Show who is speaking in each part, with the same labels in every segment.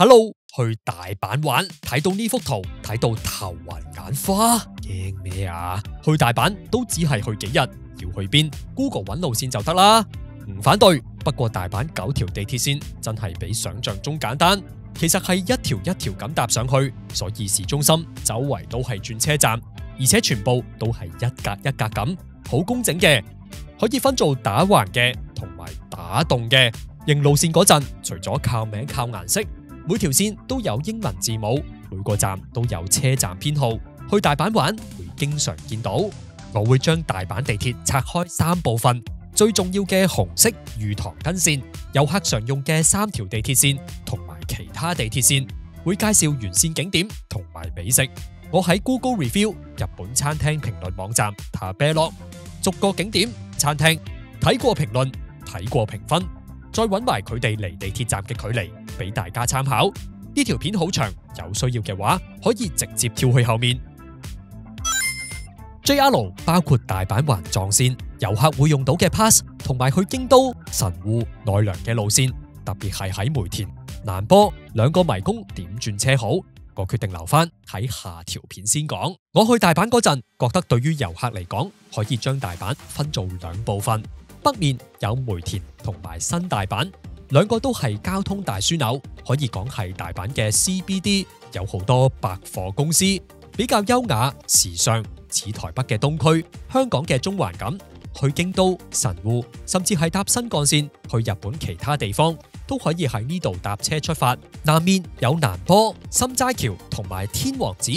Speaker 1: Hello，去大阪玩，睇到呢幅圖，睇到頭暈眼花，驚咩啊？去大阪都只係去幾日，要去邊 ？Google 揾路線就得啦，唔反對。不過大阪9條地鐵線真係比想象中簡單，其實係一條一條咁搭上去，所以市中心周圍都係轉車站，而且全部都係一格一格咁，好工整嘅，可以分做打橫嘅同埋打戙嘅。認路線嗰陣，除咗靠名靠顏色，每條線都有英文字母，每個站都有車站編號。去大阪玩會經常見到。我會將大阪地鐵拆開3部分，最重要嘅紅色御堂筋線，遊客常用嘅3條地鐵線同埋其他地鐵線，會介紹沿線景點同埋美食。我喺 Google Review 日本餐廳評論網站 Tabelog 逐個景點餐廳睇過評論，睇過評分，再揾埋佢哋離地鐵站嘅距離俾大家參考。呢條片好長，有需要嘅話可以直接跳去後面。JR 包括大阪環狀線，遊客會用到嘅 pass 同埋去京都、神戶、奈良嘅路線，特別係喺梅田、難波2個迷宮點轉車好。我決定留翻喺下條片先講。我去大阪嗰陣，覺得對於遊客嚟講，可以將大阪分做2部分。北面有梅田同埋新大阪，2個都係交通大樞紐，可以講係大阪嘅 CBD， 有好多百貨公司，比較優雅時尚，似台北嘅東區、香港嘅中環咁。去京都、神戶，甚至係搭新幹線去日本其他地方，都可以喺呢度搭車出發。南面有難波、心齋橋同埋天王寺。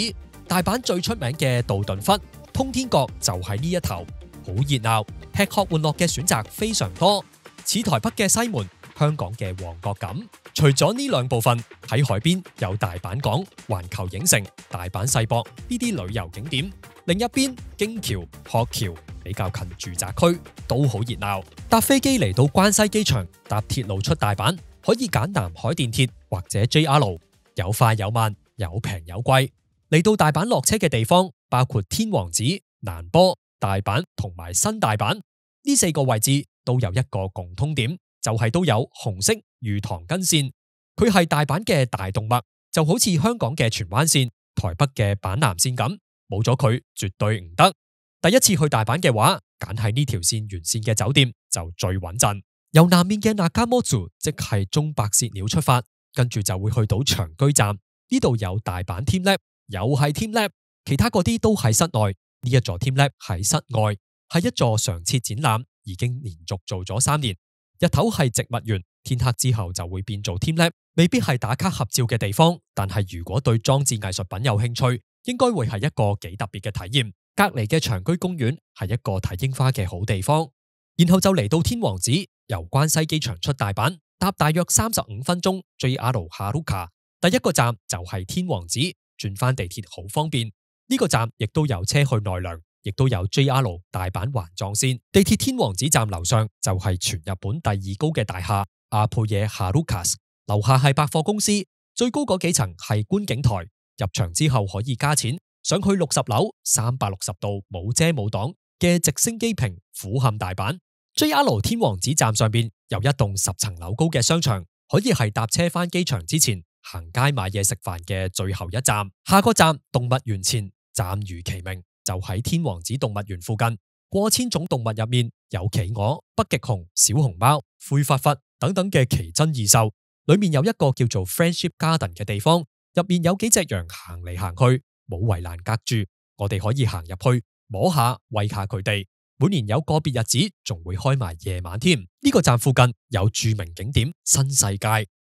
Speaker 1: 大阪最出名嘅道頓窟、通天閣就喺呢一頭，好熱鬧，吃喝玩樂嘅選擇非常多，似台北嘅西門、香港嘅旺角咁。除咗呢2部分，喺海邊有大阪港、環球影城、大阪世博呢啲旅遊景點。另一邊京橋、鶴橋比較近住宅區，都好熱鬧。搭飛機嚟到關西機場，搭鐵路出大阪，可以揀南海電鐵或者 JR， 有快有慢，有平有貴。嚟到大阪落車嘅地方包括天王寺、難波、大阪同埋新大阪。呢4個位置都有一個共通點，就係都有紅色御堂筋線。佢係大阪嘅大動脈，就好似香港嘅荃灣線、台北嘅板南線咁。冇咗佢絕對唔得。第一次去大阪嘅話，揀喺呢條線沿線嘅酒店就最穩陣。由南面嘅Nakamozu，即係中白鷺鳥出發，跟住就會去到長居站。呢度有大阪 teamLab， 又係 teamLab， 其他嗰啲都喺室內。呢一座 teamLab 喺室外，係一座常設展覽，已經連續做咗3年。日頭係植物園，天黑之後就會變做 teamLab， 未必係打卡合照嘅地方，但係如果對裝置藝術品有興趣，應該會係一個幾特別嘅體驗。隔籬嘅長居公園係一個睇櫻花嘅好地方。然後就嚟到天王寺，由關西機場出大阪，搭大約35分鐘 JR Haruka。第一個站就係天王寺，轉翻地鐵好方便。呢個站亦都有車去奈良，亦都有 JR 大阪環狀線。地鐵天王寺站樓上就係全日本第2高嘅大廈阿倍野 Harukas， 樓下係百貨公司，最高嗰幾層係觀景台。入場之後可以加錢，上去60樓360度冇遮冇擋嘅直升機坪俯瞰大阪。JR 天王寺站上邊有一棟10層樓高嘅商場，可以係搭車返機場之前行街買嘢食飯嘅最後一站。下個站動物園前，站如其名，就喺天王寺動物園附近。過千種動物入面有企鵝、北極熊、小熊貓、灰狒狒等等嘅奇珍異獸。裏面有一個叫做 Friendship Garden 嘅地方。入面有幾隻羊行嚟行去，冇圍欄隔住，我哋可以行入去摸下餵下佢哋。每年有個別日子仲會開埋夜晚添。呢個站附近有著名景點新世界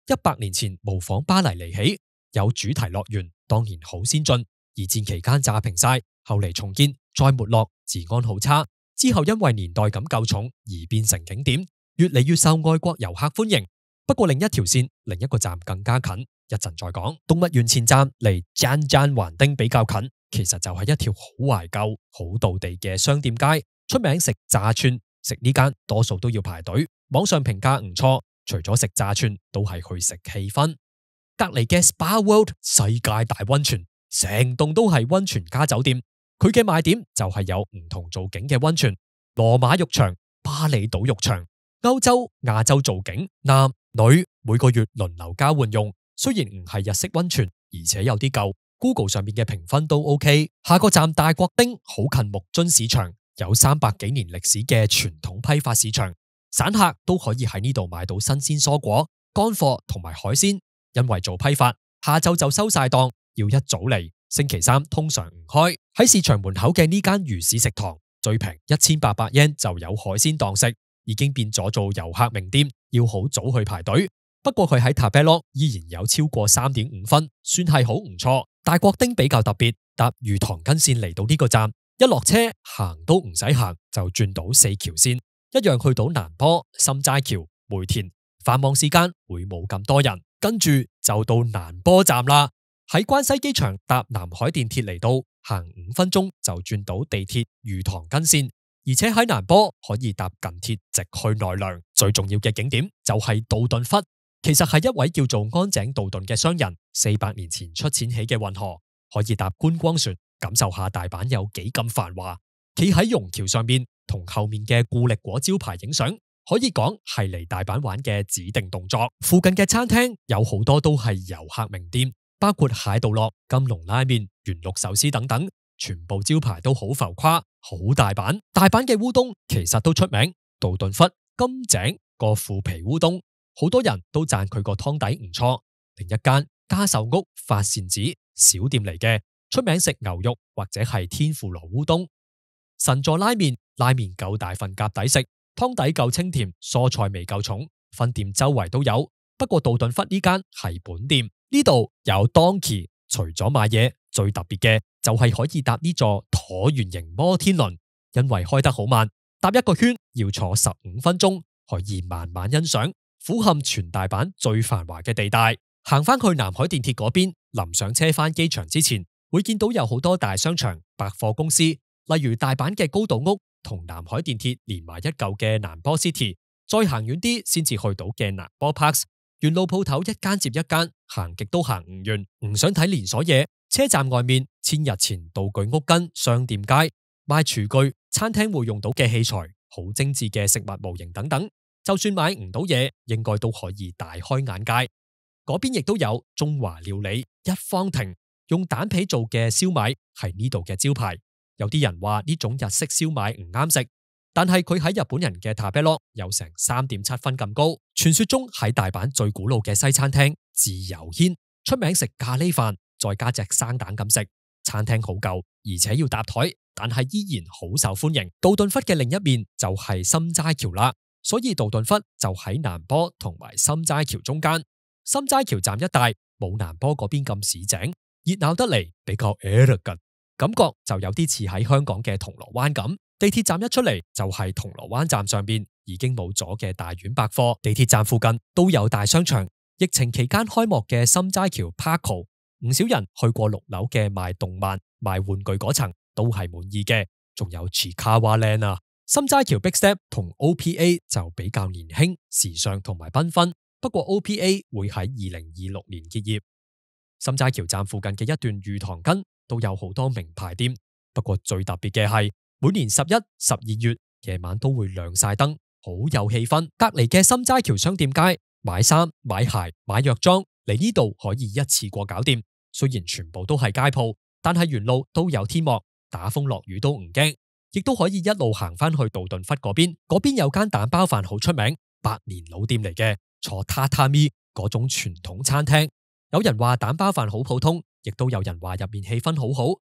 Speaker 1: ，100年前模仿巴黎嚟起，有主題樂園，當然好先進。二戰期間炸平晒，後嚟重建再沒落，治安好差。之後因為年代感夠重而變成景點，越嚟越受外國遊客歡迎。不過另一條線，另一個站更加近。一陣再講。動物園前站離janjan橫丁比較近，其實就係一條好懷舊、好道地嘅商店街。出名食炸串，食呢間多數都要排隊。網上評價唔錯，除咗食炸串，都係去食氣氛。隔籬嘅 Spa World 世界大溫泉，成棟都係溫泉加酒店。佢嘅賣點就係有唔同造景嘅溫泉，羅馬浴場、巴厘島浴場、歐洲、亞洲造景，男女每個月輪流交換用。雖然唔係日式溫泉，而且有啲舊。Google 上面嘅評分都 OK。下個站大國町好近木津市場，有300幾年歷史嘅傳統批發市場，散客都可以喺呢度買到新鮮蔬果、乾貨同埋海鮮。因為做批發，下晝就收晒檔，要一早嚟。星期3通常唔開。喺市場門口嘅呢間魚市食堂，最平1800 yen 就有海鮮檔食，已經變咗做遊客名店，要好早去排隊。不過佢喺 Tabelog 依然有超過3.5分，算係好唔錯。大國町比較特別，搭魚塘根線嚟到呢個站，一落車行都唔使行就轉到4條線，一樣去到難波、心齋橋、梅田。繁忙時間會冇咁多人，跟住就到難波站啦。喺關西機場搭南海電鐵嚟到，行5分鐘就轉到地鐵魚塘根線，而且喺難波可以搭近鐵直去奈良。最重要嘅景點就係道頓窟，其實係一位叫做安井道頓嘅商人400年前出錢起嘅運河，可以搭觀光船感受下大阪有幾咁繁華。企喺榕橋上面同後面嘅固力果招牌影相，可以講係嚟大阪玩嘅指定動作。附近嘅餐廳有好多都係遊客名店，包括蟹道樂、金龍拉麵、元綠壽司等等，全部招牌都好浮誇，好大阪。大阪嘅烏冬其實都出名，道頓窟、金井個腐皮烏冬，好多人都讚佢個湯底唔錯。另一間加壽屋發善子小店嚟嘅，出名食牛肉或者係天婦羅烏冬。神座拉麵，拉麵夠大份夾抵食，湯底夠清甜，蔬菜味夠重，分店周圍都有。不過道頓窟呢間係本店，呢度有 Donkey， 除咗買嘢，最特別嘅就係可以搭呢座橢圓形摩天輪，因為開得好慢，搭一個圈要坐15分鐘，可以慢慢欣賞，俯瞰全大阪最繁華嘅地帶。行翻去南海電鐵嗰邊，臨上車翻機場之前，會見到有好多大商場、百貨公司，例如大阪嘅高島屋同南海電鐵連埋一嚿嘅南波 City， 再行遠啲先至去到嘅南波 Parks。沿路鋪頭一間接一間，行極都行唔完。唔想睇連鎖嘢，車站外面千日前道具屋跟商店街，賣廚具、餐廳會用到嘅器材，好精緻嘅食物模型等等。就算買唔到嘢，應該都可以大開眼界。嗰邊亦都有中華料理一方亭，用蛋皮做嘅燒賣係呢度嘅招牌。有啲人話呢種日式燒賣唔啱食，但係佢喺日本人嘅 Tabelog 有成3.7分咁高。傳說中喺大阪最古老嘅西餐廳自由軒，出名食咖喱飯，再加隻生蛋咁食。餐廳好舊，而且要搭台，但係依然好受歡迎。道頓窟嘅另一面就係心齋橋啦，所以道頓窟就喺難波同埋心齋橋中間。心齋橋站一帶冇難波嗰邊咁市井，熱鬧得嚟比較 elegant， 感覺就有啲似喺香港嘅銅鑼灣咁。地鐵站一出嚟就係銅鑼灣站上邊已經冇咗嘅大丸百貨，地鐵站附近都有大商場。疫情期間開幕嘅心齋橋 Parco， 唔少人去過6樓嘅賣動漫、賣玩具嗰層都係滿意嘅。仲有 Chikawa Land 啊，心齋橋 Big Step 同 OPA 就比較年輕、時尚同埋繽紛。不過 OPA 會喺2026年結業。心齋橋站附近嘅一段魚塘根都有好多名牌店，不過最特別嘅係每年11、12月夜晚都會亮晒燈，好有氣氛。隔籬嘅心齋橋商店街，買衫、買鞋、買藥妝嚟呢度可以一次過搞掂。雖然全部都係街鋪，但係沿路都有天幕，打風落雨都唔驚。亦都可以一路行翻去道頓窟嗰邊，嗰邊有間蛋包飯好出名，100年老店嚟嘅。坐榻榻米嗰種傳統餐廳，有人話蛋包飯好普通，亦都有人話入面氣氛好好。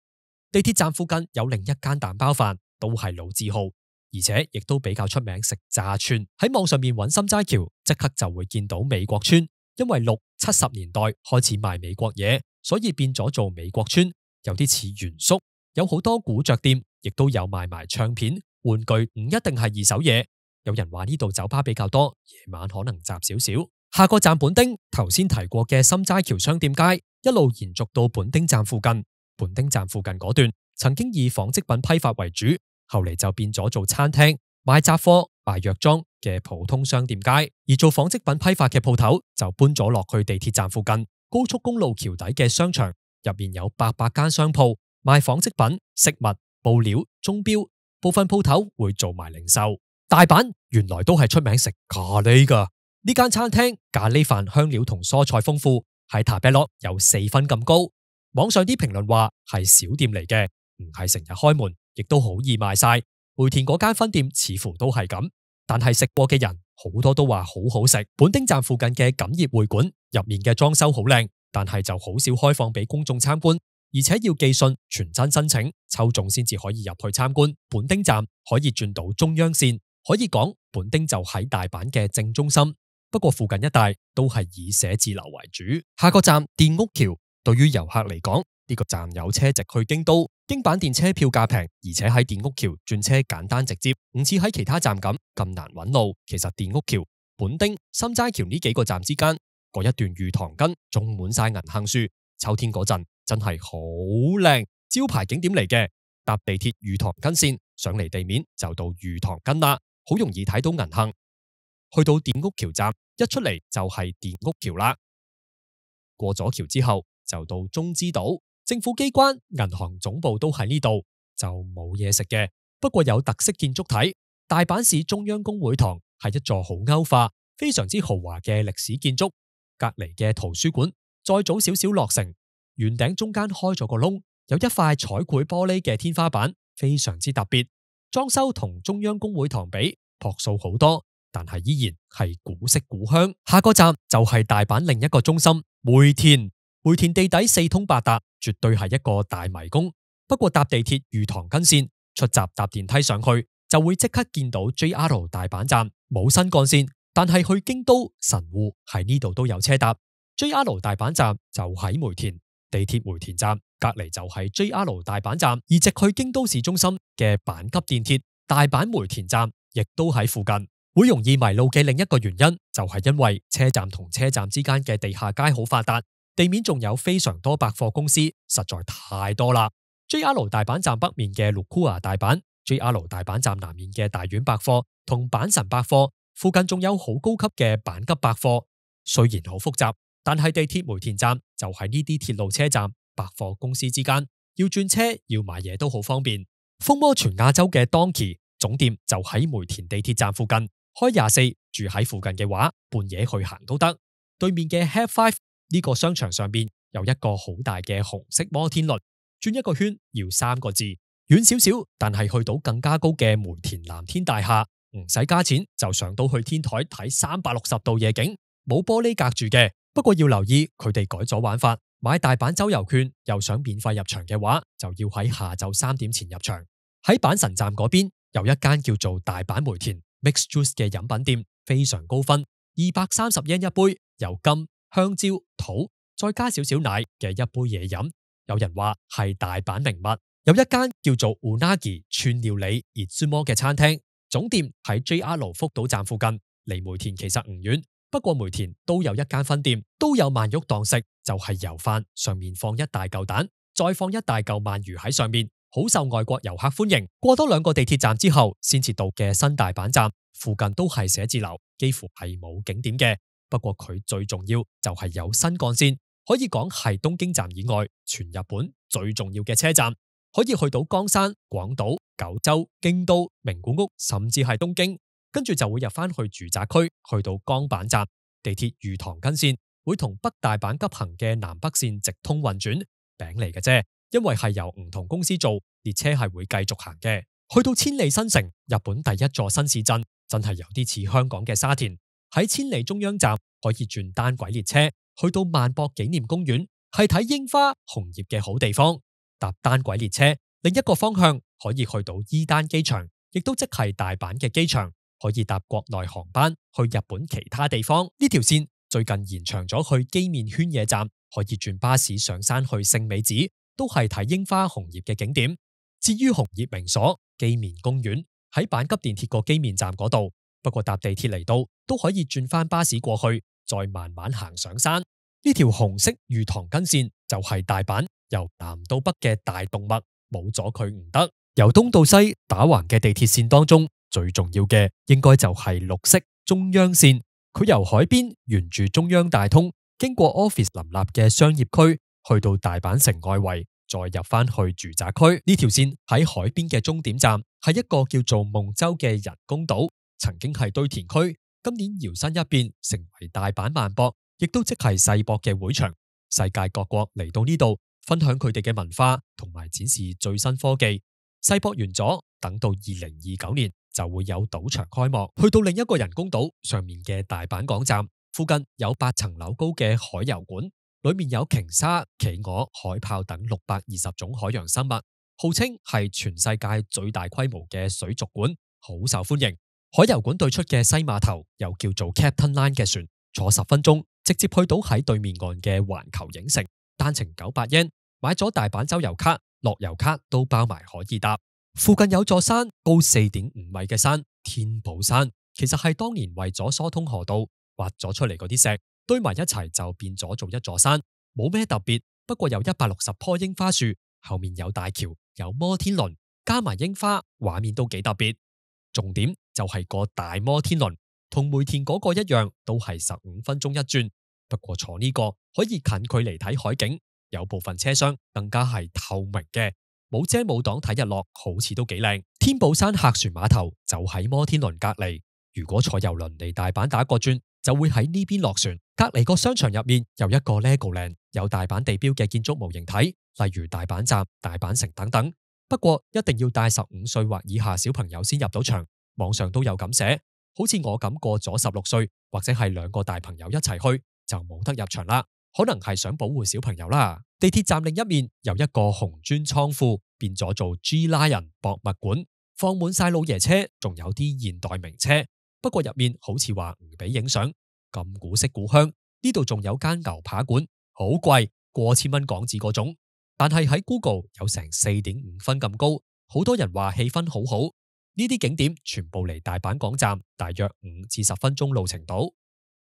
Speaker 1: 地鐵站附近有另一間蛋包飯，都係老字號，而且亦都比較出名食炸串。喺網上面揾心齋橋，即刻就會見到美國村，因為6、70年代開始賣美國嘢，所以變咗做美國村，有啲似原宿，有好多古着店，亦都有賣埋唱片、玩具，唔一定係二手嘢。有人話呢度酒吧比較多，夜晚可能雜少少。下個站本町，頭先提過嘅心齋橋商店街，一路延續到本町站附近。本町站附近嗰段曾經以紡織品批發為主，後嚟就變咗做餐廳、賣雜貨、賣藥妝嘅普通商店街。而做紡織品批發嘅鋪頭就搬咗落去地鐵站附近高速公路橋底嘅商場，入面有800間商鋪賣紡織品、飾物、布料、鐘錶，部分鋪頭會做埋零售。大阪原來都係出名食咖喱噶，呢間餐廳咖喱飯香料同蔬菜豐富，喺塔比洛有4分咁高。網上啲評論話係小店嚟嘅，唔係成日開門，亦都好易賣晒。梅田嗰間分店似乎都係咁，但係食過嘅人好多都話好好食。本町站附近嘅錦業會館入面嘅裝修好靚，但係就好少開放俾公眾參觀，而且要寄信傳真申請抽中先至可以入去參觀。本町站可以轉到中央線，可以講本町就喺大阪嘅正中心。不過附近一帶都係以寫字樓為主。下個站電屋橋，對於遊客嚟講，呢個站有車直去京都，京阪電車票價平，而且喺電屋橋轉車簡單直接，唔似喺其他站咁難揾路。其實電屋橋、本町、心齋橋呢幾個站之間嗰一段御堂筋種滿晒銀杏樹，秋天嗰陣真係好靚，招牌景點嚟嘅。搭地鐵御堂筋線上嚟地面就到御堂筋啦，好容易睇到銀杏。去到電屋橋站，一出嚟就係電屋橋啦。過咗橋之後就到中之島，政府機關、銀行總部都喺呢度，就冇嘢食嘅。不過有特色建築睇，大阪市中央公會堂係一座好歐化、非常之豪華嘅歷史建築。隔籬嘅圖書館再早少少落成，圓頂中間開咗個窿，有一塊彩繪玻璃嘅天花板，非常之特別。裝修同中央公會堂比樸素好多，但係依然係古色古香。下個站就係大阪另一個中心梅田。梅田地底4通8達，絕對係一個大迷宮。不過搭地鐵御堂筋線出閘搭電梯上去，就會即刻見到 JR 大阪站。冇新幹線，但係去京都、神戶喺呢度都有車搭。JR 大阪站就喺梅田，地鐵梅田站隔籬就係 JR 大阪站，而直去京都市中心嘅阪急電鐵大阪梅田站亦都喺附近。會容易迷路嘅另一個原因就係因為車站同車站之間嘅地下街好發達，地面仲有非常多百貨公司，實在太多啦。JR 大阪站北面嘅Lukua大阪，JR 大阪站南面嘅大丸百貨同阪神百貨，附近仲有好高級嘅阪急百貨。雖然好複雜，但係地鐵梅田站就喺呢啲鐵路車站、百貨公司之間，要轉車要買嘢都好方便。風魔全亞洲嘅 Donkey 總店就喺梅田地鐵站附近，開24，住喺附近嘅話，半夜去行都得。對面嘅 Have Five 呢個商場上邊有一個好大嘅紅色摩天輪，轉一個圈要3個字。遠少少，但係去到更加高嘅梅田藍天大廈，唔使加錢就上到去天台睇360度夜景，冇玻璃隔住嘅。不過要留意，佢哋改咗玩法，買大阪周遊券又想免費入場嘅話，就要喺下晝3點前入場。喺阪神站嗰邊有一間叫做大阪梅田 Mixed Juice 嘅飲品店，非常高分，230yen一杯，有金、香蕉、桃，再加少少奶嘅一杯嘢飲。有人話係大阪名物。有一間叫做 Unagi 串料理熱豬魔嘅餐廳，總店喺 JR 福島站附近，離梅田其實唔遠。不過梅田都有一間分店，都有鰻肉檔食，就係油飯上面放一大嚿蛋，再放一大嚿鰻魚喺上面，好受外國遊客歡迎。過多2個地鐵站之後，先至到嘅新大阪站，附近都係寫字樓，幾乎係冇景點嘅。不過佢最重要就係有新幹線，可以講係東京站以外全日本最重要嘅車站。可以去到岡山、廣島、九州、京都、名古屋，甚至係東京，跟住就會入翻去住宅區，去到江阪站。地鐵御堂筋線會同北大阪急行嘅南北線直通運轉，餅嚟嘅啫，因為係由唔同公司做，列車係會繼續行嘅。去到千里新城，日本第一座新市鎮，真係有啲似香港嘅沙田。喺千里中央站可以轉單軌列車，去到萬博紀念公園，係睇櫻花紅葉嘅好地方。搭單軌列車，另一個方向可以去到伊丹機場，亦都即係大阪嘅機場，可以搭國內航班去日本其他地方。呢條線最近延長咗去姬面圈野站，可以轉巴士上山去聖美子，都係睇櫻花紅葉嘅景點。至於紅葉名所姬面公園喺阪急電鐵個姬面站嗰度，不過搭地鐵嚟到都可以轉翻巴士過去，再慢慢行上山。呢條紅色御堂筋線就係大阪由南到北嘅大動脈，冇咗佢唔得。由東到西打橫嘅地鐵線當中，最重要嘅應該就係綠色中央線。佢由海邊沿住中央大通，經過 office 林立嘅商業區，去到大阪城外圍，再入翻去住宅區。呢條線喺海邊嘅終點站係一個叫做夢洲嘅人工島，曾經係堆填區，今年搖身一變成為大阪萬博，亦都即係世博嘅會場。世界各國嚟到呢度分享佢哋嘅文化同埋展示最新科技。世博完咗，等到2029年就會有賭場開幕。去到另一個人工島上面嘅大阪港站附近有8層樓高嘅海遊館，裏面有鯨鯊、企鵝、海豹等620種海洋生物，號稱係全世界最大規模嘅水族館，好受歡迎。海遊館對出嘅西碼頭又叫做 Captain Line 嘅船，坐10分鐘直接去到喺對面岸嘅環球影城，單程900 yen， 買咗大阪周遊卡、樂遊卡都包埋可以搭。附近有座山高4.5米嘅山，天保山，其實係當年為咗疏通河道挖咗出嚟嗰啲石堆埋一齊就變咗做一座山，冇咩特別。不過有160棵櫻花樹，後面有大橋，有摩天輪，加埋櫻花，畫面都幾特別。重點就係個大摩天輪，同梅田嗰個一樣，都係15分鐘一轉。不過坐呢個可以近距離睇海景，有部分車廂更加係透明嘅，冇遮冇擋睇日落，好似都幾靚。天保山客船碼頭就喺摩天輪隔離，如果坐郵輪嚟大阪打個轉，就會喺呢邊落船。隔離個商場入面有一個 Legoland， 有大阪地標嘅建築模型體，例如大阪站、大阪城等等。不過一定要帶15歲或以下小朋友先入到場，網上都有咁寫，好似我咁過咗16歲或者係2個大朋友一齊去就冇得入場啦，可能係想保護小朋友啦。地鐵站另一面有一個紅磚倉庫，變咗做 G Lion 博物館，放滿晒老爺車，仲有啲現代名車。不過入面好似話唔俾影相，咁古色古香。呢度仲有間牛扒館，好貴，過千蚊港紙嗰種。但係喺 Google 有成4.5分咁高，好多人話氣氛好好。呢啲景點全部離大阪港站大約5至10分鐘路程度。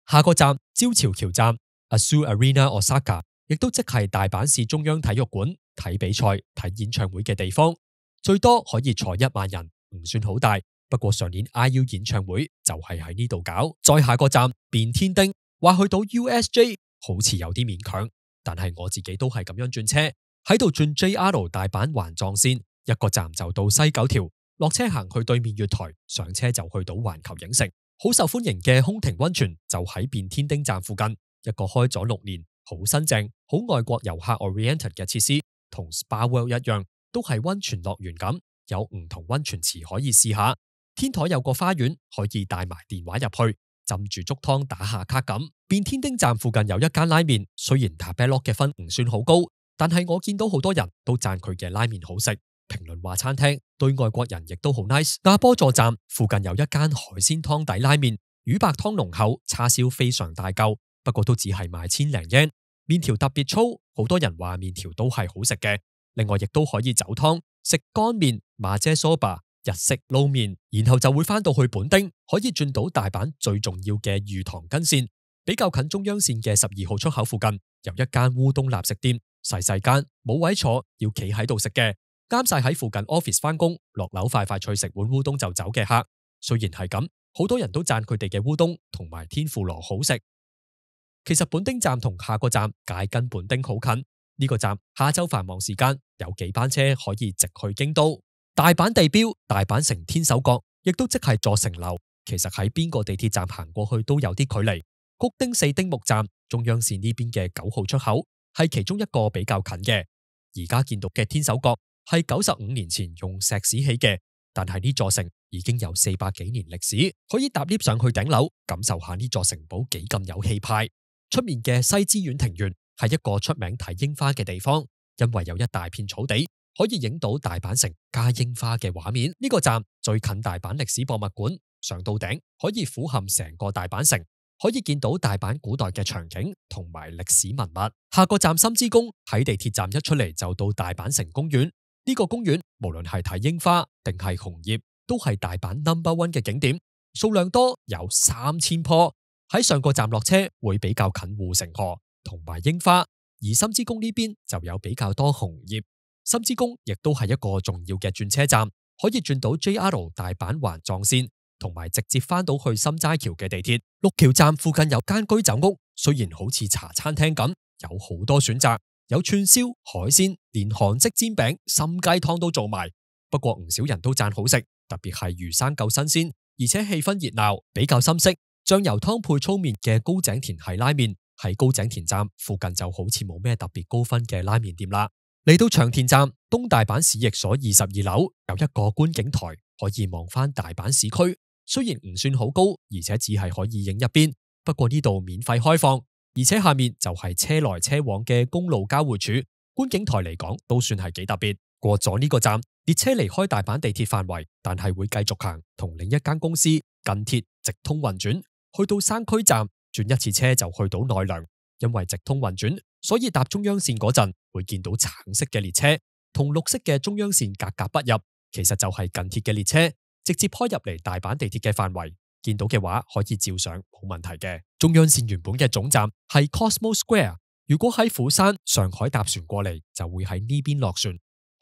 Speaker 1: 下個站招潮橋站 Azul Arena Osaka， 亦都即係大阪市中央體育館睇比賽、睇演唱會嘅地方，最多可以坐1萬人，唔算好大。不過上年 IU 演唱會就係喺呢度搞。再下個站變天町，話去到 USJ 好似有啲勉強，但係我自己都係咁樣轉車。喺度轉 JR 大阪環狀線，一個站就到西九條，落車行去對面月台，上車就去到環球影城。好受歡迎嘅空庭溫泉就喺變天町站附近，一個開咗6年、好新淨、好外國遊客 oriented 嘅設施，同 Spa World 一樣，都係溫泉樂園咁，有唔同溫泉池可以試下。天台有個花園，可以帶埋電話入去，浸住竹湯打下卡咁。變天町站附近有一間拉麵，雖然 Tabelog 嘅分唔算好高，但係我見到好多人都讚佢嘅拉麵好食，評論話餐廳對外國人亦都好 nice。亞波座站附近有一間海鮮湯底拉麵，魚白湯濃厚，叉燒非常大嚿，不過都只係賣千零yen，麵條特別粗，好多人話麵條都係好食嘅。另外亦都可以走湯，食乾麵、馬姐 soba、日式撈麵，然後就會翻到去本町，可以轉到大阪最重要嘅御堂筋線，比較近中央線嘅12號出口附近有一間烏冬立食店。細細間冇位坐，要企喺度食嘅，啱晒喺附近 office 翻工，落樓快快脆食碗烏冬就走嘅客。雖然係咁，好多人都讚佢哋嘅烏冬同埋天婦羅好食。其實本町站同下個站解跟本町好近，呢個站下晝繁忙時間有幾班車可以直去京都。大阪地標大阪城天守閣，亦都即係座城樓，其實喺邊個地鐵站行過去都有啲距離。谷町4丁目站中央線呢邊嘅9號出口係其中一個比較近嘅。而家見到嘅天守閣係95年前用石屎起嘅，但係呢座城已經有400幾年歷史，可以搭 lift 上去頂樓，感受下呢座城堡幾咁有氣派。出面嘅西之丸庭園係一個出名睇櫻花嘅地方，因為有一大片草地可以影到大阪城加櫻花嘅畫面。呢個站最近大阪歷史博物館，上到頂可以俯瞰成個大阪城，可以見到大阪古代嘅場景同埋歷史文物。下個站心之宮喺地鐵站一出嚟就到大阪城公園。呢個公園無論係睇櫻花定係紅葉，都係大阪 No.1 嘅景點，數量多，有3000棵。喺上個站落車會比較近護城河同埋櫻花，而心之宮呢邊就有比較多紅葉。心之宮亦都係一個重要嘅轉車站，可以轉到 JR 大阪環狀線，同埋直接翻到去心齋橋嘅地鐵。六橋站附近有間居酒屋，雖然好似茶餐廳咁，有好多選擇，有串燒、海鮮，連韓式煎餅、參雞湯都做埋。不過唔少人都讚好食，特別係魚生夠新鮮，而且氣氛熱鬧，比較深色。醬油湯配粗麵嘅高井田系拉麵，喺高井田站附近就好似冇咩特別高分嘅拉麵店啦。嚟到長田站，東大阪市役所22樓有一個觀景台，可以望翻大阪市區。雖然唔算好高，而且只係可以影一邊，不過呢度免費開放，而且下面就係車來車往嘅公路交匯處，觀景台嚟講都算係幾特別。過咗呢個站，列車離開大阪地鐵範圍，但係會繼續行同另一間公司近鐵直通運轉，去到山區站轉一次車就去到奈良。因為直通運轉，所以搭中央線嗰陣會見到橙色嘅列車，同綠色嘅中央線格格不入，其實就係近鐵嘅列車，直接開入嚟大阪地鐵嘅範圍。見到嘅話可以照上，冇問題嘅。中央線原本嘅總站係 Cosmo Square， 如果喺釜山、上海搭船過嚟，就會喺呢邊落船，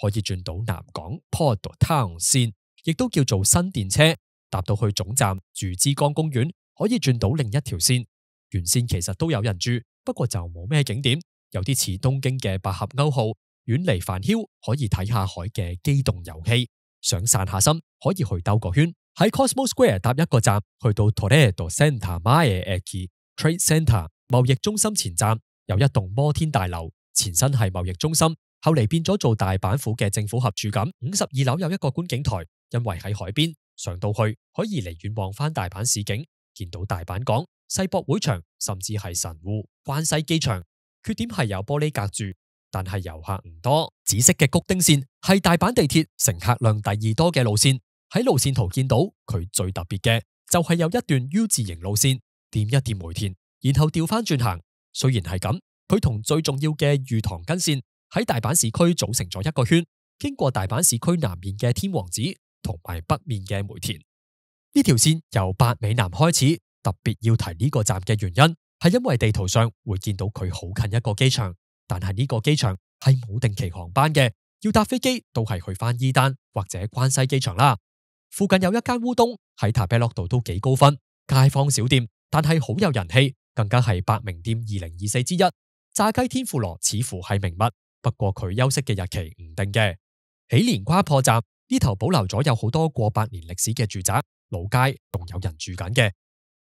Speaker 1: 可以轉到南港 Port Town 線，亦都叫做新電車，搭到去總站住之江公園，可以轉到另一條線。沿線其實都有人住，不過就冇咩景點，有啲似東京嘅百合勾號，遠離繁囂，可以睇下海嘅機動遊戲。想散下心，可以去兜個圈。喺 Cosmo Square 搭一個站，去到 Toledo Center Mae Eki Trade Center 貿易中心前站，有一棟摩天大樓，前身係貿易中心，後嚟變咗做大阪府嘅政府合署咁。52樓有一個觀景台，因為喺海邊，上到去可以離遠望翻大阪市景，見到大阪港、世博會場，甚至係神戶、關西機場。缺點係有玻璃隔住，但係遊客唔多。紫色嘅谷丁線係大阪地鐵乘客量第2多嘅路線。喺路線圖見到佢最特別嘅就係有一段 U 字形路線，掂一掂梅田，然後調翻轉行。雖然係咁，佢同最重要嘅御堂筋線喺大阪市區組成咗一個圈，經過大阪市區南面嘅天王寺同埋北面嘅梅田。呢條線由八美南開始。特別要提呢個站嘅原因係因為地圖上會見到佢好近一個機場，但係呢個機場係冇定期航班嘅，要搭飛機都係去翻伊丹或者關西機場啦。附近有一間烏冬喺塔比洛度都幾高分，街坊小店，但係好有人氣，更加係百名店2024之一。炸雞天婦羅似乎係名物，不過佢休息嘅日期唔定嘅。喺蓮瓜破站呢頭保留咗有好多過百年歷史嘅住宅，老街仲有人住緊嘅。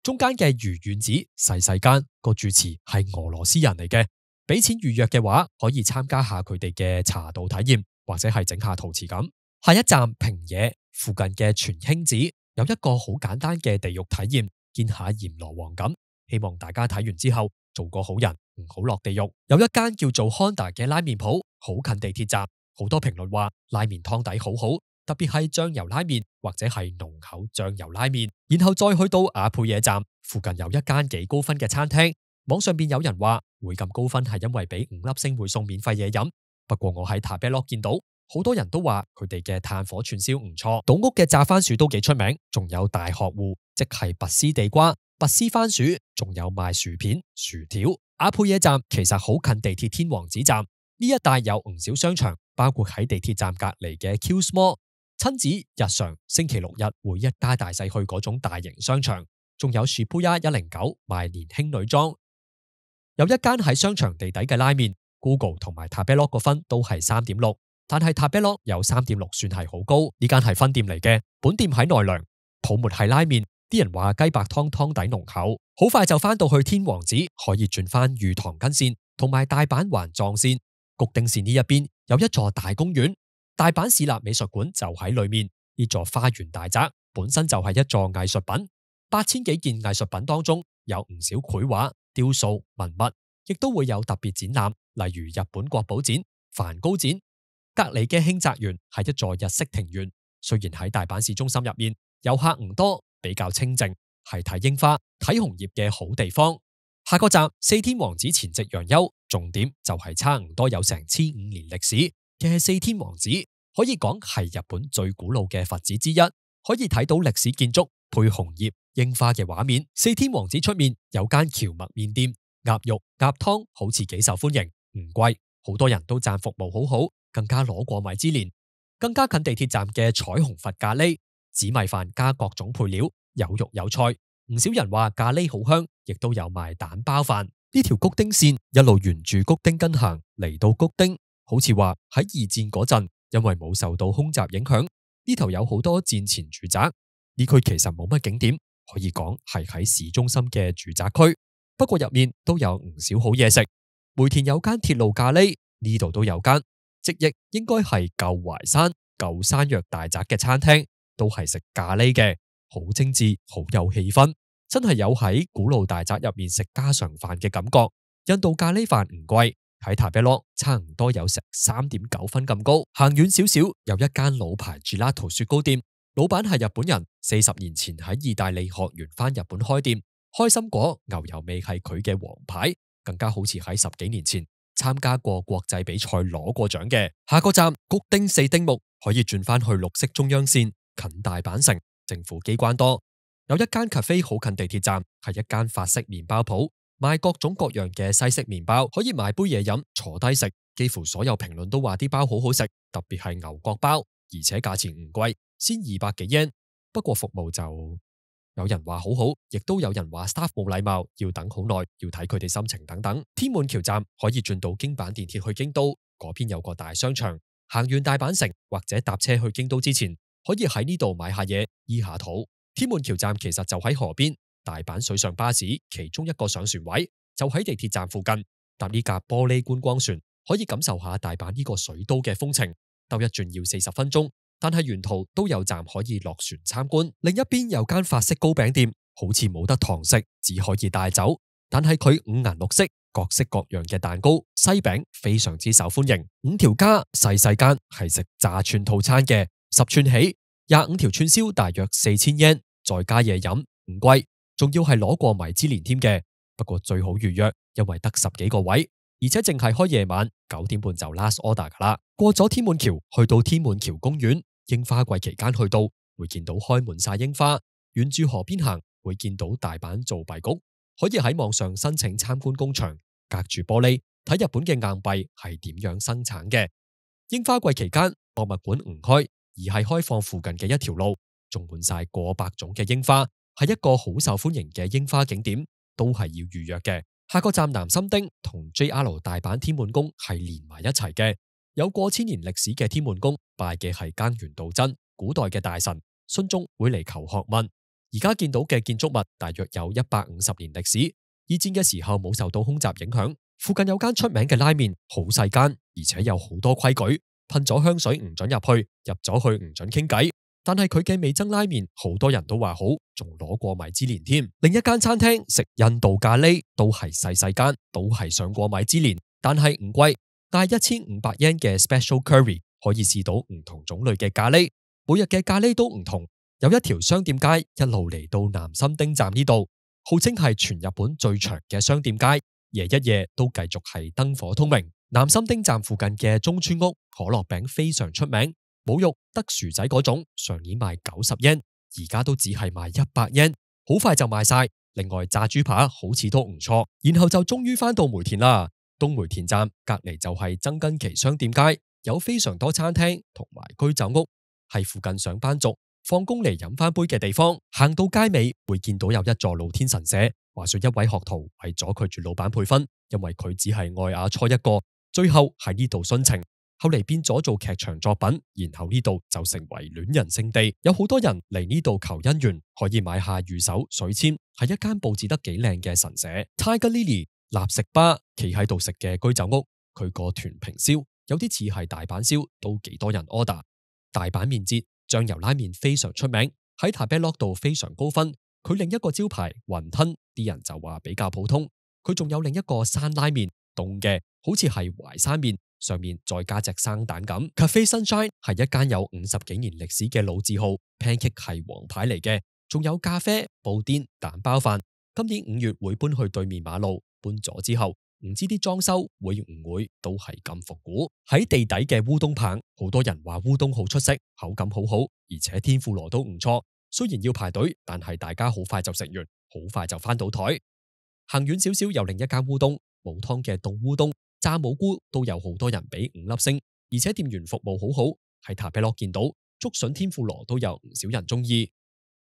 Speaker 1: 中間嘅魚丸子細細間，個住持係俄羅斯人嚟嘅，俾錢預約嘅話可以參加下佢哋嘅茶道體驗，或者係整下陶瓷咁。下一站平野附近嘅全興寺有一個好簡單嘅地獄體驗，見下閻羅王咁。希望大家睇完之後做個好人，唔好落地獄。有一間叫做 Honda 嘅拉麵鋪，好近地鐵站，好多評論話拉麵湯底好好。特別係醬油拉麵或者係濃厚醬油拉麵，然後再去到阿倍野站附近有一間幾高分嘅餐廳。網上邊有人話會咁高分係因為俾5粒星會送免費嘢飲，不過我喺塔比洛見到好多人都話佢哋嘅炭火串燒唔錯，島屋嘅炸番薯都幾出名，仲有大學戶即係拔絲地瓜、拔絲番薯，仲有賣薯片、薯條。阿倍野站其實好近地鐵天王寺站，呢一帶有唔少商場，包括喺地鐵站隔籬嘅 Q's Mall。親子日常星期6日會一家大細去嗰種大型商場，仲有 Shibuya 109賣年輕女裝。有一間喺商場地底嘅拉麵 ，Google 同埋塔比洛個分都係3.6，但係塔比洛有3.6算係好高。呢間係分店嚟嘅，本店喺奈良，泡沫係拉麵。啲人話雞白湯湯底濃厚。好快就翻到去天王寺，可以轉翻御堂筋線同埋大阪環狀線。谷丁線呢一邊有一座大公園。大阪市立美術館就喺裏面，呢座花園大宅本身就係一座藝術品，8000幾件藝術品當中有唔少繪畫、雕塑、文物，亦都會有特別展覽，例如日本國寶展、梵高展。隔籬嘅慶澤園係一座日式庭園，雖然喺大阪市中心入面，遊客唔多，比較清靜，係睇櫻花、睇紅葉嘅好地方。下個站四天王寺前夕陽休，重點就係差唔多有成1500年歷史嘅四天王寺，可以講係日本最古老嘅佛寺之一，可以睇到歷史建築配紅葉櫻花嘅畫面。四天王寺出面有間蕎麥麵店，鴨肉鴨湯好似幾受歡迎，唔貴，好多人都讚服務好好，更加攞過米芝蓮。更加近地鐵站嘅彩虹佛咖喱，紫米飯加各種配料，有肉有菜，唔少人話咖喱好香，亦都有賣蛋包飯。呢條谷丁線一路沿住谷丁根行嚟到谷丁。好似話喺2戰嗰陣，因為冇受到空襲影響，呢頭有好多戰前住宅。呢區其實冇乜景點，可以講係喺市中心嘅住宅區。不過入面都有唔少好嘢食。梅田有間鐵路咖喱，呢度都有間，直譯應該係舊淮山舊山藥大宅嘅餐廳，都係食咖喱嘅，好精緻，好有氣氛，真係有喺古老大宅入面食家常飯嘅感覺。印度咖喱飯唔貴，喺塔比洛差唔多有成3.9分咁高。行遠少少有一間老牌 Gelato 雪糕店，老闆係日本人，40年前喺意大利學完返日本開店。開心果牛油味係佢嘅王牌，更加好似喺10幾年前參加過國際比賽攞過獎嘅。下個站谷丁四丁目可以轉返去綠色中央線，近大阪城，政府機關多。有一間 cafe 好近地鐵站，係一間法式麵包鋪，賣各種各樣嘅西式麵包，可以買杯嘢飲，坐低食。幾乎所有評論都話啲包好好食，特別係牛角包，而且價錢唔貴，先200幾yen。不過服務就有人話好好，亦都有人話 staff 冇禮貌，要等好耐，要睇佢哋心情等等。天滿橋站可以轉到京阪電鐵去京都，嗰邊有個大商場。行完大阪城或者搭車去京都之前，可以喺呢度買下嘢，醫下肚。天滿橋站其實就喺河邊，大阪水上巴士其中一個上船位就喺地鐵站附近。搭呢架玻璃觀光船，可以感受下大阪呢個水都嘅風情。兜一轉要40分鐘。但係沿途都有站可以落船參觀。另一邊有間法式糕餅店，好似冇得堂食，只可以帶走。但係佢五顏六色、各式各樣嘅蛋糕、西餅非常之受歡迎。5條加細細間係食炸串套餐嘅，10串起，25條串燒大約4000yen，再加嘢飲，唔貴，仲要係攞過米芝蓮添嘅。不過最好預約，因為得10幾個位，而且淨係開夜晚9點半就 last order 噶啦。過咗天滿橋，去到天滿橋公園。櫻花季期間去到，會見到開滿晒櫻花。沿住河邊行，會見到大阪造幣局，可以喺網上申請參觀工場，隔住玻璃睇日本嘅硬幣係點樣生產嘅。櫻花季期間，博物館唔開，而係開放附近嘅一條路，種滿晒過百種嘅櫻花，係一個好受歡迎嘅櫻花景點，都係要預約嘅。下個站南心町同 JR 大阪天滿宮係連埋一齊嘅。有過千年歷史嘅天滿宮，拜嘅係菅原道真，古代嘅大神，信眾會嚟求學問。而家見到嘅建築物大約有150年歷史，二戰嘅時候冇受到空襲影響。附近有間出名嘅拉麵，好細間，而且有好多規矩，噴咗香水唔准入去，入咗去唔准傾偈。但係佢嘅味噌拉麵，好多人都話好，仲攞過米芝蓮添。另一間餐廳食印度咖喱，都係細細間，都係上過米芝蓮，但係唔貴。帶1500 yen 嘅 special curry 可以試到唔同種類嘅咖喱，每日嘅咖喱都唔同。有一條商店街一路嚟到南心町站呢度，號稱係全日本最長嘅商店街，夜一夜都繼續係燈火通明。南心町站附近嘅中村屋可樂餅非常出名，冇肉得薯仔嗰種，上年賣90 yen，而家都只係賣100 yen，好快就賣晒。另外炸豬扒好似都唔錯，然後就終於返到梅田啦。東梅田站隔籬就係曾根崎商店街，有非常多餐廳同埋居酒屋，係附近上班族放工嚟飲翻杯嘅地方。行到街尾會見到有一座露天神社，話說一位學徒為咗拒絕老闆配分，因為佢只係愛阿初一個，最後喺呢度殉情，後嚟變咗做劇場作品，然後呢度就成為戀人聖地，有好多人嚟呢度求姻緣，可以買下御守水籤，係一間佈置得幾靚嘅神社。Tiger Lily立食吧，企喺度食嘅居酒屋，佢個團平燒有啲似係大阪燒，都幾多人 order。大阪麵節醬油拉麵非常出名，喺 Tabelog 度非常高分。佢另一個招牌雲吞，啲人就話比較普通。佢仲有另一個山拉麵，凍嘅好似係淮山麵，上面再加隻生蛋咁。Cafe Sunshine 係一間有50幾年歷史嘅老字號 ，pancake 係王牌嚟嘅，仲有咖啡、布甸、蛋包飯。今年5月會搬去對面馬路。搬咗之後，唔知啲裝修會唔會都係咁復古。喺地底嘅烏冬棒，好多人話烏冬好出色，口感好好，而且天婦羅都唔錯。雖然要排隊，但係大家好快就食完，好快就翻到台。行遠少少有另一間烏冬，冇湯嘅凍烏冬，炸蘑菇都有好多人俾5粒星，而且店員服務好好。喺塔比洛見到竹筍天婦羅都有唔少人中意。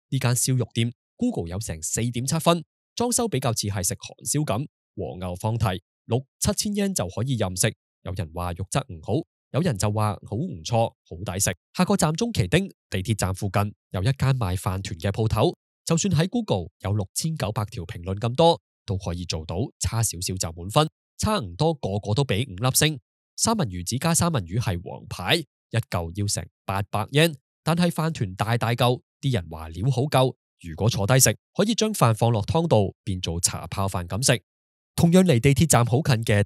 Speaker 1: 呢間燒肉店 Google 有成4.7分。裝修比較似係食韓燒咁，和牛放題6-7千 yen 就可以任食。有人話肉質唔好，有人就話好唔錯，好抵食。下個站中崎町地鐵站附近有一間賣飯團嘅鋪頭，就算喺 Google 有6900條評論咁多，都可以做到，差少少就滿分，差唔多個個都俾5粒星。三文魚子加三文魚係王牌，一嚿要成800 yen，但係飯團大大嚿，啲人話料好夠，如果坐低食，可以將飯放落湯度變做茶泡飯咁食。同樣離地鐵站好近嘅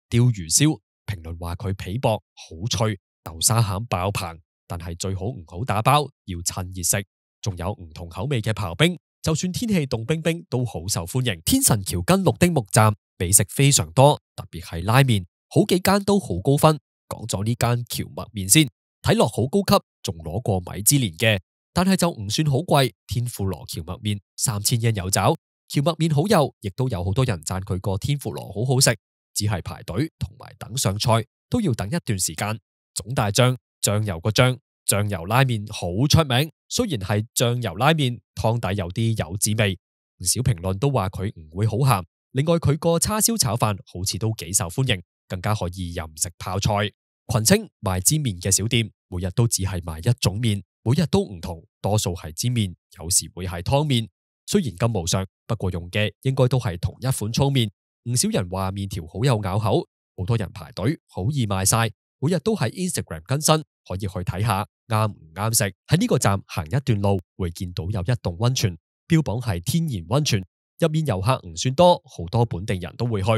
Speaker 1: 釣魚燒，評論話佢皮薄好脆，豆沙餡爆棚，但係最好唔好打包，要趁熱食。仲有唔同口味嘅刨冰，就算天氣凍冰冰都好受歡迎。天神橋跟綠丁木站美食非常多，特別係拉麵，好幾間都好高分。講咗呢間蕎麥麵先，睇落好高級，仲攞過米芝蓮嘅，但係就唔算好貴。天婦羅蕎麥麵3000 yen有找，蕎麥麵好幼，亦都有好多人讚佢個天婦羅好好食，只係排隊同埋等上菜都要等一段時間。總大醬油個醬油拉麵好出名，雖然係醬油拉麵，湯底有啲柚子味，唔少評論都話佢唔會好鹹。另外佢個叉燒炒飯好似都幾受歡迎，更加可以任食泡菜。群青賣煎麵嘅小店，每日都只係賣一種麵，每日都唔同，多數係煎麵，有時會係湯麵。雖然咁無常，不過用嘅應該都係同一款粗麵。唔少人話麵條好有咬口，好多人排隊，好易賣晒。每日都喺 Instagram 更新，可以去睇下啱唔啱食。喺呢個站行一段路，會見到有一棟溫泉，標榜係天然溫泉，入面遊客唔算多，好多本地人都會去。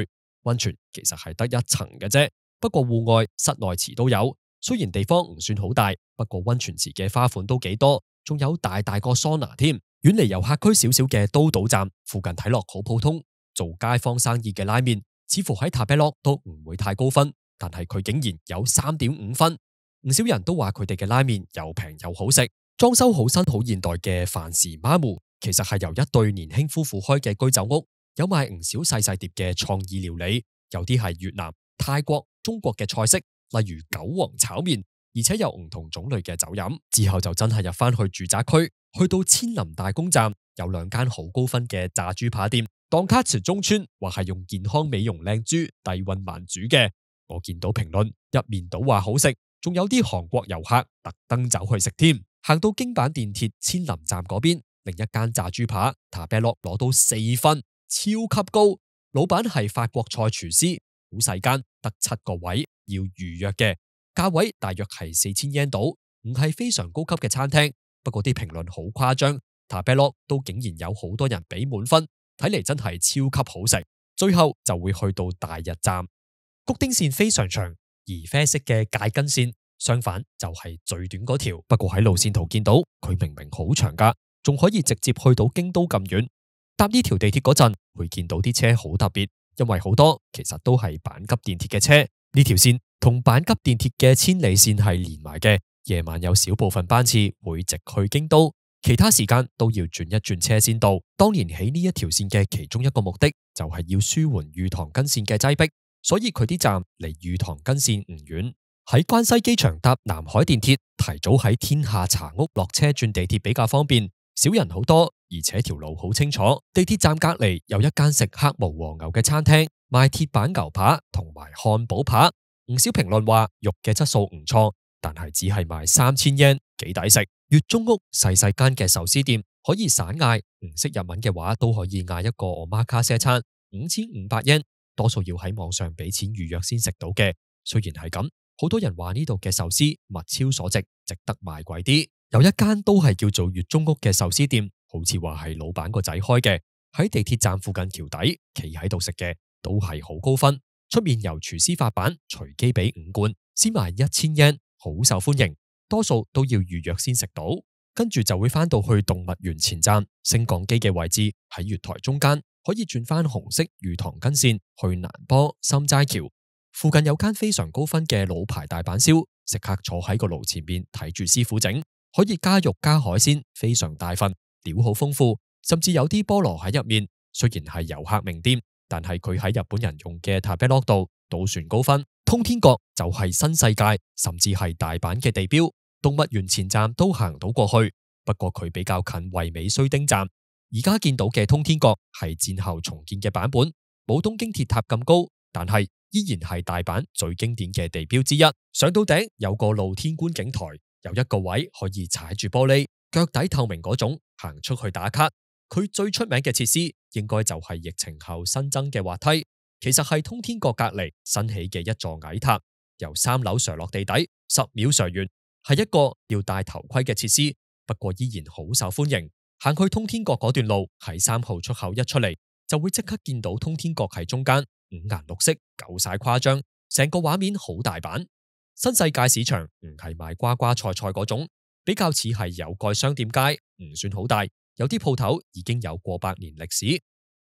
Speaker 1: 溫泉其實係得一層嘅啫，不過戶外、室內池都有。雖然地方唔算好大，不過溫泉池嘅花款都幾多，仲有大個桑拿添。遠離遊客區少少嘅都島站附近睇落好普通，做街坊生意嘅拉麵，似乎喺塔貝洛都唔會太高分，但係佢竟然有3.5分。唔少人都話佢哋嘅拉麵又平又好食，裝修好新好現代嘅飯時媽姆，其實係由一對年輕夫婦開嘅居酒屋，有賣唔少細細碟嘅創意料理，有啲係越南、泰國、中國嘅菜式，例如韭黃炒麵，而且有唔同種類嘅酒飲。之後就真係入翻去住宅區，去到千林大宮站，有2間好高分嘅炸豬扒店。當卡池中村話係用健康美容靚豬低溫慢煮嘅，我見到評論一面倒話好食，仲有啲韓國遊客特登走去食添。行到京阪電鐵千林站嗰邊，另一間炸豬扒塔貝洛攞到4分，超級高。老闆係法國菜廚師，好細間，得7個位，要預約嘅，價位大約係4000 yen 到，唔係非常高級嘅餐廳。不過啲評論好誇張，塔貝洛都竟然有好多人俾滿分，睇嚟真係超級好食。最後就會去到大日站，谷丁線非常長，而啡色嘅界根線相反就係最短嗰條。不過喺路線圖見到佢明明好長噶，仲可以直接去到京都咁遠。搭呢條地鐵嗰陣會見到啲車好特別，因為好多其實都係阪急電鐵嘅車。呢條線同阪急電鐵嘅千里線係連埋嘅，夜晚有少部分班次會直去京都，其他時間都要轉一轉車先到。當年起呢一條線嘅其中一個目的就係要舒緩御堂筋線嘅擠迫，所以佢啲站離御堂筋線唔遠。喺關西機場搭南海電鐵，提早喺天下茶屋落車轉地鐵比較方便，少人好多，而且條路好清楚。地鐵站隔籬有一間食黑毛和牛嘅餐廳，賣鐵板牛扒同埋漢堡扒。唔少評論話肉嘅質素唔錯，但係只係賣3000 yen，幾抵食。月中屋細細間嘅壽司店可以散嗌，唔識日文嘅話都可以嗌一個omakase餐，5500 yen，多數要喺網上俾錢預約先食到嘅。雖然係咁，好多人話呢度嘅壽司物超所值，值得賣貴啲。有一間都係叫做月中屋嘅壽司店，好似話係老闆個仔開嘅，喺地鐵站附近橋底，企喺度食嘅都係好高分。出面由廚師發辦，隨機俾5罐，先賣1000 yen，好受歡迎。多數都要預約先食到。跟住就會翻到去動物園前站，升降機嘅位置喺月台中間，可以轉翻紅色御堂筋線去難波心齋橋。附近有間非常高分嘅老牌大阪燒，食客坐喺個爐前面睇住師傅整，可以加肉加海鮮，非常大份，料好豐富，甚至有啲菠蘿喺入面。雖然係遊客名店，但係佢喺日本人用嘅塔貝洛度都算高分。通天閣就係新世界，甚至係大阪嘅地標。動物園前站都行到過去，不過佢比較近惠美須町站。而家見到嘅通天閣係戰後重建嘅版本，冇東京鐵塔咁高，但係依然係大阪最經典嘅地標之一。上到頂有個露天觀景台，有一個位可以踩住玻璃，腳底透明嗰種，行出去打卡。佢最出名嘅設施應該就係疫情後新增嘅滑梯，其實係通天閣隔籬新起嘅一座矮塔，由3樓瀡落地底，10秒瀡完，係一個要戴頭盔嘅設施，不過依然好受歡迎。行去通天閣嗰段路，喺3號出口一出嚟，就會即刻見到通天閣喺中間，5顏6色，夠晒誇張，成個畫面好大版。新世界市場唔係賣瓜瓜菜菜嗰種，比較似係有蓋商店街，唔算好大，有啲鋪頭已經有過百年歷史。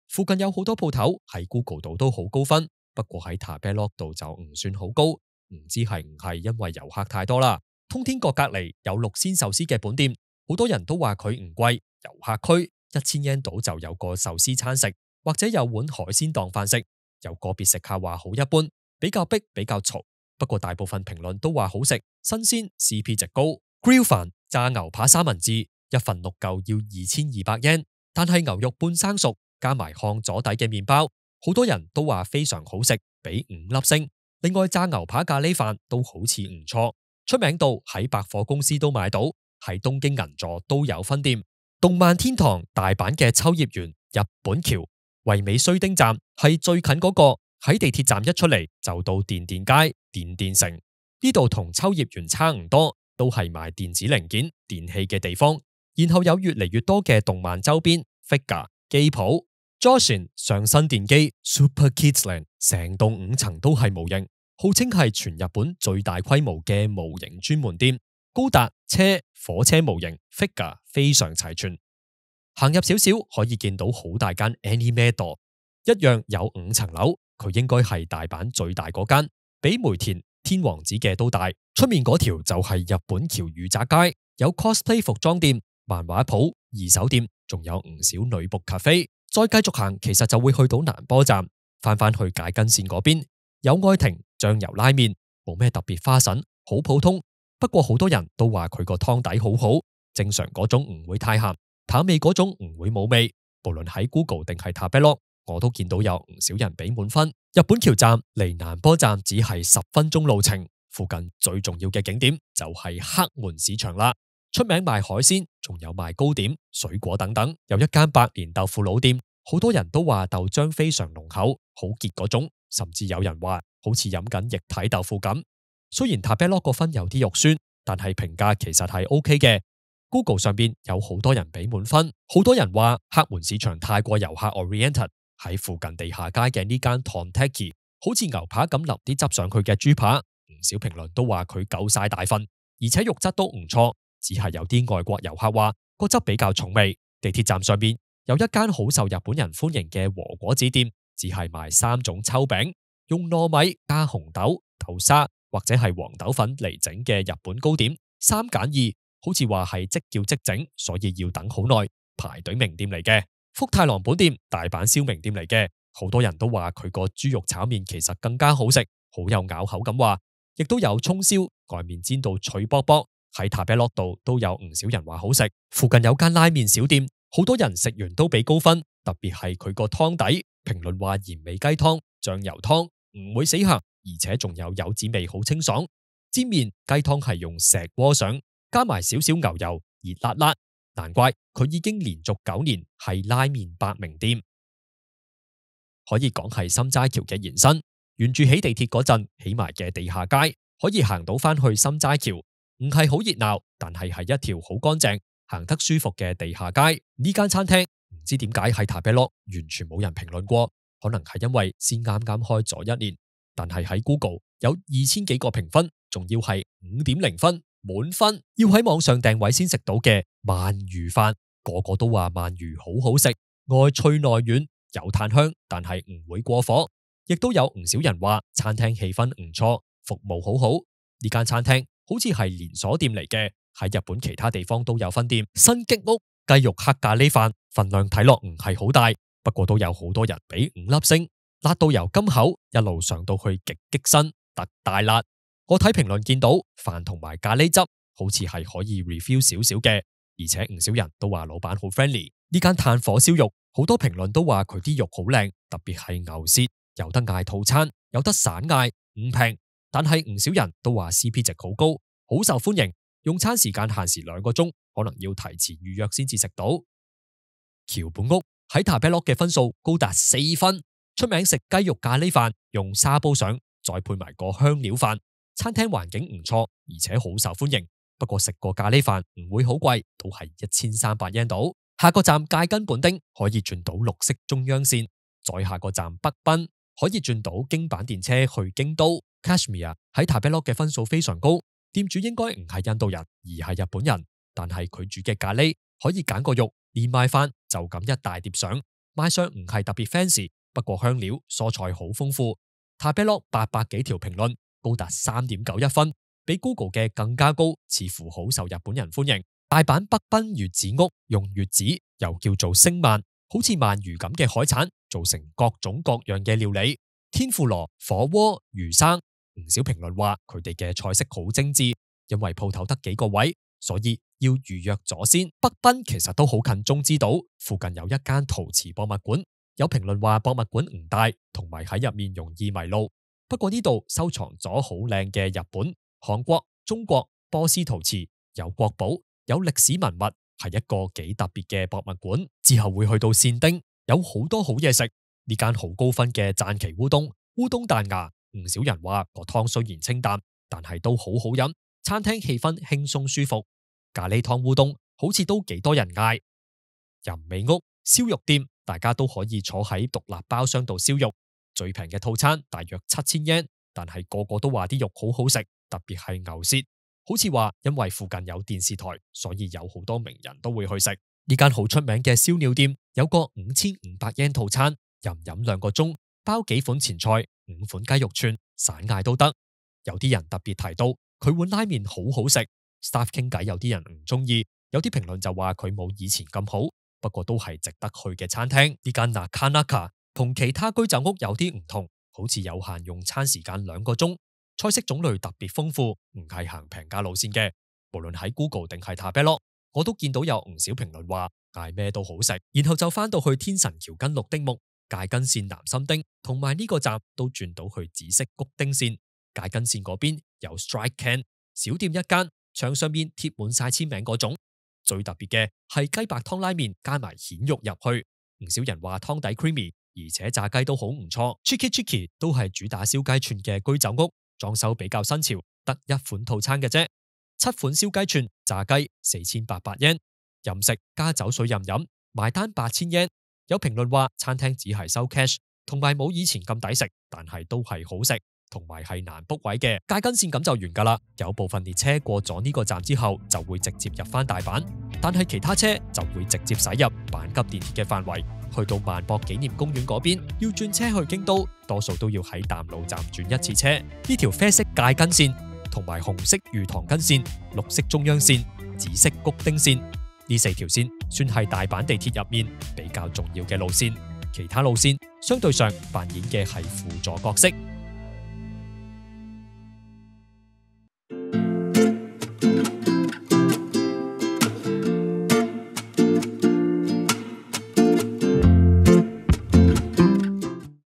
Speaker 1: 附近有好多鋪頭喺 Google 度都好高分，不過喺 Tabelog 度就唔算好高，唔知係唔係因為遊客太多啦。通天閣隔籬有6鮮壽司嘅本店，好多人都話佢唔貴，遊客區1000 yen 到就有個壽司餐食，或者有碗海鮮檔飯食。有個別食客話好一般，比較逼，比較嘈。不過大部分評論都話好食、新鮮、CP 值高。grill 飯炸牛扒三文治一份6嚿要2200 yen， 但係牛肉半生熟加埋烘咗底嘅麵包，好多人都話非常好食，俾5粒星。另外炸牛扒咖喱飯都好似唔錯，出名到喺百貨公司都買到，喺東京銀座都有分店。動漫天堂大阪嘅秋葉原日本橋唯美須町站係最近嗰個，喺地鐵站一出嚟就到電電街、電電城，呢度同秋葉原差唔多，都係賣電子零件、電器嘅地方。然後有越嚟越多嘅動漫周邊、figure、機鋪、Joshin 上新電機、Super Kidsland， 成棟5層都係模型，號稱係全日本最大規模嘅模型專門店。高達、車、火車模型、figure 非常齊全。行入少少可以見到好大間 Animedor， 一樣有5層樓，佢應該係大阪最大嗰間，比梅田天王寺嘅都大。出面嗰條就係日本橋御宅街，有 cosplay 服裝店、漫畫鋪、二手店，仲有唔少女僕 cafe。再繼續行，其實就會去到南波站，翻去解根線嗰邊，有愛亭醬油拉麵，冇咩特別花神，好普通。不過好多人都話佢個湯底好好，正常嗰種唔會太鹹，淡味嗰種唔會冇味。無論喺 Google 定係 Tabelog， 我都見到有唔少人俾滿分。日本橋站離南波站只係10分鐘路程，附近最重要嘅景點就係黑門市場啦。出名賣海鮮，仲有賣糕點、水果等等。有一間百年豆腐老店，好多人都話豆漿非常濃厚，好結嗰種，甚至有人話好似飲緊液體豆腐咁。雖然 Tabelog 個分有啲肉酸，但係評價其實係 OK 嘅。Google 上邊有好多人俾滿分，好多人話黑門市場太過遊客 oriented。喺附近地下街嘅呢間 Tonteki 好似牛扒咁淋啲汁上去嘅豬扒，唔少評論都話佢夠晒大份，而且肉質都唔錯。只係有啲外國遊客話個汁比較重味。地鐵站上邊有一間好受日本人歡迎嘅和果子店，只係賣3種秋餅，用糯米加紅豆、豆沙或者係黃豆粉嚟整嘅日本糕點，3揀2，好似話係即叫即整，所以要等好耐，排隊名店嚟嘅。福太郎本店大阪燒名店嚟嘅，好多人都話佢個豬肉炒麵其實更加好食，好有咬口咁話，亦都有蔥燒，外面煎到脆卜卜。喺 Tabelog 度都有唔少人話好食。附近有間拉麵小店，好多人食完都俾高分，特別係佢個湯底，評論話鹽味雞湯、醬油湯唔會死鹹，而且仲有柚子味，好清爽。煎麵雞湯係用石鍋上，加埋少少牛油，熱辣辣，難怪佢已經連續9年係拉麵百名店，可以講係心齋橋嘅延伸。沿住起地鐵嗰陣起埋嘅地下街，可以行到翻去心齋橋。唔係好熱鬧，但係一條好乾淨、行得舒服嘅地下街。呢間餐廳唔知點解喺 Tabelog 完全冇人評論過，可能係因為先啱啱開咗1年，但係喺 Google 有2000幾個評分，仲要係5.0分滿分。要喺網上訂位先食到嘅鰻魚飯，個個都話鰻魚好好食，外脆內軟，有炭香，但係唔會過火。亦都有唔少人話餐廳氣氛唔錯，服務好好。呢間餐廳好似係連鎖店嚟嘅，喺日本其他地方都有分店。新激屋雞肉黑咖喱飯份量睇落唔係好大，不過都有好多人俾5粒星，辣到由甘口一路上到去極激辛特大辣。我睇評論見到飯同埋咖喱汁好似係可以 refill 少少嘅，而且唔少人都話老闆好 friendly。呢間炭火燒肉好多評論都話佢啲肉好靚，特別係牛舌，有得嗌套餐，有得散嗌，唔平。但係唔少人都話 CP 值好高，好受歡迎。用餐時間限時2個鐘，可能要提前預約先至食到。橋本屋喺塔比洛嘅分數高達4分，出名食雞肉咖喱飯，用沙煲上，再配埋個香料飯。餐廳環境唔錯，而且好受歡迎。不過食個咖喱飯唔會好貴，都係1300yen到。下個站介根本町可以轉到綠色中央線，再下個站北濱可以轉到京阪電車去京都。Kashmir 喺塔比洛嘅分數非常高，店主應該唔係印度人，而係日本人。但係佢煮嘅咖喱可以揀個肉連埋飯，就咁一大碟上，賣相唔係特別 fancy， 不過香料蔬菜好豐富。塔比洛800幾條評論，高達3.91分，比 Google 嘅更加高，似乎好受日本人歡迎。大阪北濱月子屋用月子又叫做星鰻，好似鰻魚咁嘅海產，做成各種各樣嘅料理，天婦羅、火鍋、魚生。唔少評論話佢哋嘅菜式好精緻，因為鋪頭得幾個位，所以要預約咗先。北濱其實都好近中之島，附近有一間陶瓷博物館。有評論話博物館唔大，同埋喺入面容易迷路。不過呢度收藏咗好靚嘅日本、韓國、中國、波斯陶瓷，有國寶，有歷史文物，係一個幾特別嘅博物館。之後會去到善町，有好多好嘢食。呢間好高分嘅讚岐烏冬，烏冬彈牙。唔少人話個湯雖然清淡，但係都好好飲。餐廳氣氛輕鬆舒服，咖喱湯烏冬好似都幾多人嗌。人味屋燒肉店，大家都可以坐喺獨立包廂度燒肉，最平嘅套餐大約7000 yen，但係個個都話啲肉好好食，特別係牛舌。好似話因為附近有電視台，所以有好多名人都會去食。呢間好出名嘅燒鳥店有個5500 yen套餐，任飲2個鐘，包幾款前菜、5款雞肉串，散嗌都得。有啲人特別提到佢碗拉麵好好食 ，staff 傾偈有啲人唔中意，有啲評論就話佢冇以前咁好，不過都係值得去嘅餐廳。呢間 Nakanaka 同其他居酒屋有啲唔同，好似有限用餐時間2個鐘，菜式種類特別豐富，唔係行平價路線嘅。無論喺 Google 定係塔比洛，我都見到有唔少評論話嗌咩都好食。然後就翻到去天神橋跟綠丁目、界根線南心町，同埋呢個站都轉到去紫色谷丁線。界根線嗰邊有 Strike Can 小店一間，牆上面貼滿晒簽名嗰種。最特別嘅係雞白湯拉麵加埋蜆肉入去，唔少人話湯底 creamy， 而且炸雞都好唔錯。Chiki Chiki 都係主打燒雞串嘅居酒屋，裝修比較新潮，得一款套餐嘅啫。7款燒雞串炸雞4800 yen， 任食加酒水任飲，埋單8000 yen。有評論話餐廳只係收 cash， 同埋冇以前咁抵食，但係都係好食，同埋係難 book 位嘅。界根線咁就完噶啦，有部分列車過咗呢個站之後就會直接入翻大阪，但係其他車就會直接駛入阪急電鐵嘅範圍，去到萬博紀念公園嗰邊，要轉車去京都，多數都要喺淡路站轉一次車。呢條啡色界根線同埋紅色魚塘根線、綠色中央線、紫色谷丁線，呢4條線算係大阪地鐵入面比較重要嘅路線，其他路線相對上扮演嘅係輔助角色。